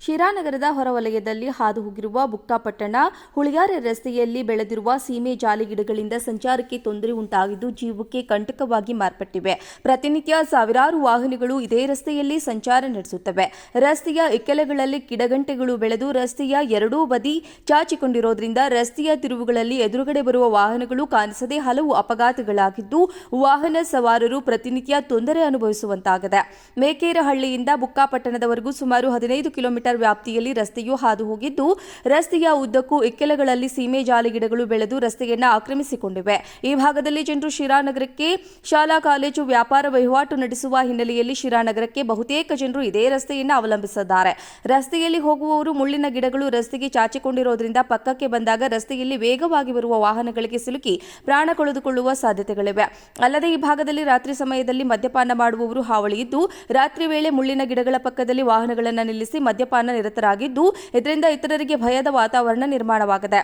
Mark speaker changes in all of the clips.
Speaker 1: ಶಿರಾನಗರದ ಹೊರವಲಯದಲ್ಲಿ ಹಾದು ಹೋಗಿರುವ ಬುಕ್ಕಾಪಟ್ಟಣ ಹುಳಿಯಾರೆ ರಸ್ತೆಯಲ್ಲಿ ಬೆಳೆದಿರುವ ಸೀಮೆ ಜಾಲಿ ಗಿಡಗಳಿಂದ ಸಂಚಾರಕ್ಕೆ ತೊಂದರೆ ಉಂಟಾಗಿದ್ದು ಜೀವಕ್ಕೆ ಕಂಟಕವಾಗಿ ಮಾರ್ಪಟ್ಟಿವೆ. ಪ್ರತಿನಿತ್ಯ ಸಾವಿರಾರು ವಾಹನಗಳು ಇದೇ ರಸ್ತೆಯಲ್ಲಿ ಸಂಚಾರ ನಡೆಸುತ್ತವೆ. ರಸ್ತೆಯ ಇಕ್ಕೆಲೆಗಳಲ್ಲಿ ಗಿಡಗಂಟೆಗಳು ಬೆಳೆದು ರಸ್ತೆಯ ಎರಡೂ ಬದಿ ಚಾಚಿಕೊಂಡಿರೋದ್ರಿಂದ ರಸ್ತೆಯ ತಿರುವುಗಳಲ್ಲಿ ಎದುರುಗಡೆ ಬರುವ ವಾಹನಗಳು ಕಾಣಿಸದೆ ಹಲವು ಅಪಘಾತಗಳಾಗಿದ್ದು ವಾಹನ ಸವಾರರು ಪ್ರತಿನಿತ್ಯ ತೊಂದರೆ ಅನುಭವಿಸುವಂತಾಗಿದೆ. ಮೇಕೇರಹಳ್ಳಿಯಿಂದ ಬುಕ್ಕಾಪಟ್ಟಣದವರೆಗೂ ಸುಮಾರು 15 ಕಿಲೋಮೀಟರ್ ವ್ಯಾಪ್ತಿಯಲ್ಲಿ ರಸ್ತೆಯು ಹಾದು ಹೋಗಿದ್ದು ರಸ್ತೆಯ ಉದ್ದಕ್ಕೂ ಇಕ್ಕೆಲಗಳಲ್ಲಿ ಸೀಮೆ ಜಾಲಿ ಗಿಡಗಳು ಬೆಳೆದು ರಸ್ತೆಯನ್ನು ಆಕ್ರಮಿಸಿಕೊಂಡಿವೆ. ಈ ಭಾಗದಲ್ಲಿ ಜನರು ಶಿರಾನಗರಕ್ಕೆ ಶಾಲಾ ಕಾಲೇಜು ವ್ಯಾಪಾರ ವಹಿವಾಟು ನಡೆಸುವ ಹಿನ್ನೆಲೆಯಲ್ಲಿ ಶಿರಾನಗರಕ್ಕೆ ಬಹುತೇಕ ಜನರು ಇದೇ ರಸ್ತೆಯನ್ನು ಅವಲಂಬಿಸಿದ್ದಾರೆ. ರಸ್ತೆಯಲ್ಲಿ ಹೋಗುವವರು ಮುಳ್ಳಿನ ಗಿಡಗಳು ರಸ್ತೆಗೆ ಚಾಚಿಕೊಂಡಿರುವುದರಿಂದ ಪಕ್ಕಕ್ಕೆ ಬಂದಾಗ ರಸ್ತೆಯಲ್ಲಿ ವೇಗವಾಗಿ ಬರುವ ವಾಹನಗಳಿಗೆ ಸಿಲುಕಿ ಪ್ರಾಣ ಕಳೆದುಕೊಳ್ಳುವ ಸಾಧ್ಯತೆಗಳಿವೆ. ಅಲ್ಲದೆ ಈ ಭಾಗದಲ್ಲಿ ರಾತ್ರಿ ಸಮಯದಲ್ಲಿ ಮದ್ಯಪಾನ ಮಾಡುವವರು ಹಾವಳಿ ಇದ್ದು ರಾತ್ರಿ ವೇಳೆ ಮುಳ್ಳಿನ ಗಿಡಗಳ ಪಕ್ಕದಲ್ಲಿ ವಾಹನಗಳನ್ನು ನಿಲ್ಲಿಸಿ ಮದ್ಯಪಾನ ನಿರತರಾಗಿದ್ದು ಇದರಿಂದ ಇತರರಿಗೆ ಭಯದ ವಾತಾವರಣ ನಿರ್ಮಾಣವಾಗಿದೆ.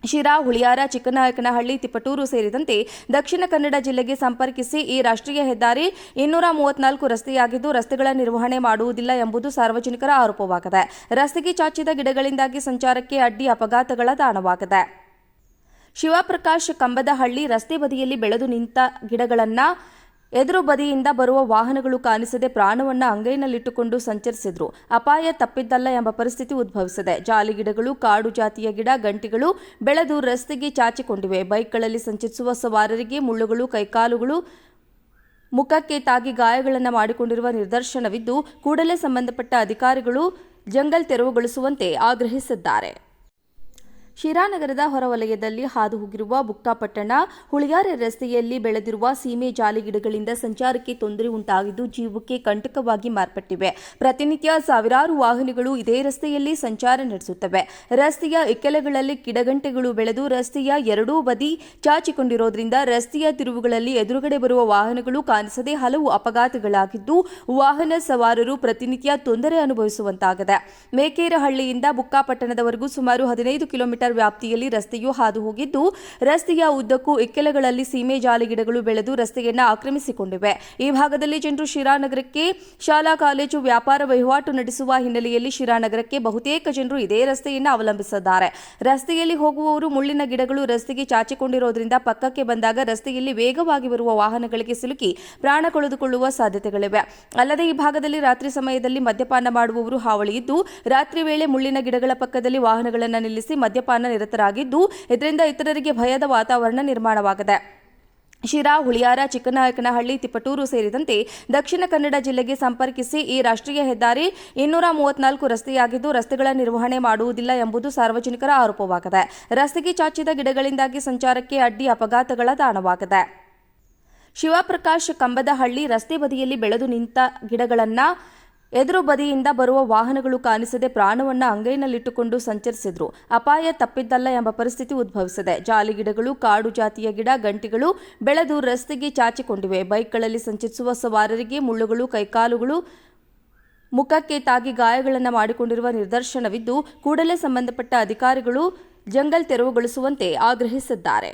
Speaker 1: ಶಿರಾ, ಹುಳಿಯಾರ, ಚಿಕ್ಕನಾಯಕನಹಳ್ಳಿ, ತಿಪಟೂರು ಸೇರಿದಂತೆ ದಕ್ಷಿಣ ಕನ್ನಡ ಜಿಲ್ಲೆಗೆ ಸಂಪರ್ಕಿಸಿ ಈ ರಾಷ್ಟ್ರೀಯ ಹೆದ್ದಾರಿ 234 ರಸ್ತೆಯಾಗಿದ್ದು ರಸ್ತೆಗಳ ನಿರ್ವಹಣೆ ಮಾಡುವುದಿಲ್ಲ ಎಂಬುದು ಸಾರ್ವಜನಿಕರ ಆರೋಪವಾಗಿದೆ. ರಸ್ತೆಗೆ ಚಾಚಿದ ಗಿಡಗಳಿಂದಾಗಿ ಸಂಚಾರಕ್ಕೆ ಅಡ್ಡಿ ಅಪಘಾತಗಳ ತಾಣವಾಗಿದೆ. ಶಿವಪ್ರಕಾಶ್ ಕಂಬದಹಳ್ಳಿ ರಸ್ತೆ ಬದಿಯಲ್ಲಿ ಬೆಳೆದು ನಿಂತ ಗಿಡಗಳನ್ನು ಎದುರು ಬದಿಯಿಂದ ಬರುವ ವಾಹನಗಳು ಕಾಣಿಸದೆ ಪ್ರಾಣವನ್ನು ಅಂಗೈನಲ್ಲಿಟ್ಟುಕೊಂಡು ಸಂಚರಿಸಿದ್ರು. ಅಪಾಯ ತಪ್ಪಿದ್ದಲ್ಲ ಎಂಬ ಪರಿಸ್ಥಿತಿ ಉದ್ಭವಿಸಿದೆ. ಜಾಲಿ ಗಿಡಗಳು, ಕಾಡು ಜಾತಿಯ ಗಿಡ, ಗಂಟಿಗಳು ಬೆಳೆದು ರಸ್ತೆಗೆ ಚಾಚಿಕೊಂಡಿವೆ. ಬೈಕ್ಗಳಲ್ಲಿ ಸಂಚರಿಸುವ ಸವಾರರಿಗೆ ಮುಳ್ಳುಗಳು, ಕೈಕಾಲುಗಳು, ಮುಖಕ್ಕೆ ತಾಗಿ ಗಾಯಗಳನ್ನು ಮಾಡಿಕೊಂಡಿರುವ ನಿದರ್ಶನವಿದ್ದು ಕೂಡಲೇ ಸಂಬಂಧಪಟ್ಟ ಅಧಿಕಾರಿಗಳು ಜಂಗಲ್ ತೆರವುಗೊಳಿಸುವಂತೆ ಆಗ್ರಹಿಸಿದ್ದಾರೆ. ಶಿರಾನಗರದ ಹೊರವಲಯದಲ್ಲಿ ಹಾದು ಹೋಗಿರುವ ಬುಕ್ಕಾಪಟ್ಟಣ ಹುಳಿಯಾರೆ ರಸ್ತೆಯಲ್ಲಿ ಬೆಳೆದಿರುವ ಸೀಮೆ ಜಾಲಿ ಗಿಡಗಳಿಂದ ಸಂಚಾರಕ್ಕೆ ತೊಂದರೆ ಉಂಟಾಗಿದ್ದು ಜೀವಕ್ಕೆ ಕಂಟಕವಾಗಿ ಮಾರ್ಪಟ್ಟಿವೆ. ಪ್ರತಿನಿತ್ಯ ಸಾವಿರಾರು ವಾಹನಗಳು ಇದೇ ರಸ್ತೆಯಲ್ಲಿ ಸಂಚಾರ ನಡೆಸುತ್ತವೆ. ರಸ್ತೆಯ ಇಕ್ಕೆಲೆಗಳಲ್ಲಿ ಗಿಡಗಂಟೆಗಳು ಬೆಳೆದು ರಸ್ತೆಯ ಎರಡೂ ಬದಿ ಚಾಚಿಕೊಂಡಿರೋದ್ರಿಂದ ರಸ್ತೆಯ ತಿರುವುಗಳಲ್ಲಿ ಎದುರುಗಡೆ ಬರುವ ವಾಹನಗಳು ಕಾಣಿಸದೆ ಹಲವು ಅಪಘಾತಗಳಾಗಿದ್ದು ವಾಹನ ಸವಾರರು ಪ್ರತಿನಿತ್ಯ ತೊಂದರೆ ಅನುಭವಿಸುವಂತಾಗಿದೆ. ಮೇಕೇರಹಳ್ಳಿಯಿಂದ ಬುಕ್ಕಾಪಟ್ಟಣದವರೆಗೂ ಸುಮಾರು 15 ಕಿಲೋಮೀಟರ್ ವ್ಯಾಪ್ತಿಯಲ್ಲಿ ರಸ್ತೆಯು ಹಾದು ಹೋಗಿದ್ದು ರಸ್ತೆಯ ಉದ್ದಕ್ಕೂ ಇಕ್ಕೆಲಗಳಲ್ಲಿ ಸೀಮೆ ಜಾಲಿ ಗಿಡಗಳು ಬೆಳೆದು ರಸ್ತೆಯನ್ನು ಆಕ್ರಮಿಸಿಕೊಂಡಿವೆ. ಈ ಭಾಗದಲ್ಲಿ ಜನರು ಶಿರಾನಗರಕ್ಕೆ ಶಾಲಾ ಕಾಲೇಜು ವ್ಯಾಪಾರ ವಹಿವಾಟು ನಡೆಸುವ ಹಿನ್ನೆಲೆಯಲ್ಲಿ ಶಿರಾನಗರಕ್ಕೆ ಬಹುತೇಕ ಜನರು ಇದೇ ರಸ್ತೆಯನ್ನು ಅವಲಂಬಿಸಿದ್ದಾರೆ. ರಸ್ತೆಯಲ್ಲಿ ಹೋಗುವವರು ಮುಳ್ಳಿನ ಗಿಡಗಳು ರಸ್ತೆಗೆ ಚಾಚಿಕೊಂಡಿರುವುದರಿಂದ ಪಕ್ಕಕ್ಕೆ ಬಂದಾಗ ರಸ್ತೆಯಲ್ಲಿ ವೇಗವಾಗಿ ಬರುವ ವಾಹನಗಳಿಗೆ ಸಿಲುಕಿ ಪ್ರಾಣ ಕಳೆದುಕೊಳ್ಳುವ ಸಾಧ್ಯತೆಗಳಿವೆ. ಅಲ್ಲದೆ ಈ ಭಾಗದಲ್ಲಿ ರಾತ್ರಿ ಸಮಯದಲ್ಲಿ ಮದ್ಯಪಾನ ಮಾಡುವವರು ಹಾವಳಿ ಇದ್ದು ರಾತ್ರಿ ವೇಳೆ ಮುಳ್ಳಿನ ಗಿಡಗಳ ಪಕ್ಕದಲ್ಲಿ ವಾಹನಗಳನ್ನು ನಿಲ್ಲಿಸಿ ಮದ್ಯಪಾನ ನಿರತರಾಗಿದ್ದು ಇದರಿಂದ ಇತರರಿಗೆ ಭಯದ ವಾತಾವರಣ ನಿರ್ಮಾಣವಾಗಿದೆ. ಶಿರಾ, ಹುಳಿಯಾರ, ಚಿಕ್ಕನಾಯಕನಹಳ್ಳಿ, ತಿಪಟೂರು ಸೇರಿದಂತೆ ದಕ್ಷಿಣ ಕನ್ನಡ ಜಿಲ್ಲೆಗೆ ಸಂಪರ್ಕಿಸಿ ಈ ರಾಷ್ಟ್ರೀಯ ಹೆದ್ದಾರಿ 234 ರಸ್ತೆಯಾಗಿದ್ದು ರಸ್ತೆಗಳ ನಿರ್ವಹಣೆ ಮಾಡುವುದಿಲ್ಲ ಎಂಬುದು ಸಾರ್ವಜನಿಕರ ಆರೋಪವಾಗಿದೆ. ರಸ್ತೆಗೆ ಚಾಚಿದ ಗಿಡಗಳಿಂದಾಗಿ ಸಂಚಾರಕ್ಕೆ ಅಡ್ಡಿ ಅಪಘಾತಗಳ ತಾಣವಾಗಿದೆ. ಶಿವಪ್ರಕಾಶ್ ಕಂಬದಹಳ್ಳಿ ರಸ್ತೆ ಬದಿಯಲ್ಲಿ ಬೆಳೆದು ನಿಂತ ಗಿಡಗಳನ್ನು ಎದುರು ಬದಿಯಿಂದ ಬರುವ ವಾಹನಗಳು ಕಾಣಿಸದೆ ಪ್ರಾಣವನ್ನು ಅಂಗೈನಲ್ಲಿಟ್ಟುಕೊಂಡು ಸಂಚರಿಸಿದ್ರು. ಅಪಾಯ ತಪ್ಪಿದ್ದಲ್ಲ ಎಂಬ ಪರಿಸ್ಥಿತಿ ಉದ್ಭವಿಸಿದೆ. ಜಾಲಿ ಗಿಡಗಳು, ಕಾಡು ಜಾತಿಯ ಗಿಡ, ಗಂಟಿಗಳು ಬೆಳೆದು ರಸ್ತೆಗೆ ಚಾಚಿಕೊಂಡಿವೆ. ಬೈಕ್ಗಳಲ್ಲಿ ಸಂಚರಿಸುವ ಸವಾರರಿಗೆ ಮುಳ್ಳುಗಳು, ಕೈಕಾಲುಗಳು, ಮುಖಕ್ಕೆ ತಾಗಿ ಗಾಯಗಳನ್ನು ಮಾಡಿಕೊಂಡಿರುವ ನಿದರ್ಶನವಿದ್ದು ಕೂಡಲೇ ಸಂಬಂಧಪಟ್ಟ ಅಧಿಕಾರಿಗಳು ಜಂಗಲ್ ತೆರವುಗೊಳಿಸುವಂತೆ ಆಗ್ರಹಿಸಿದ್ದಾರೆ.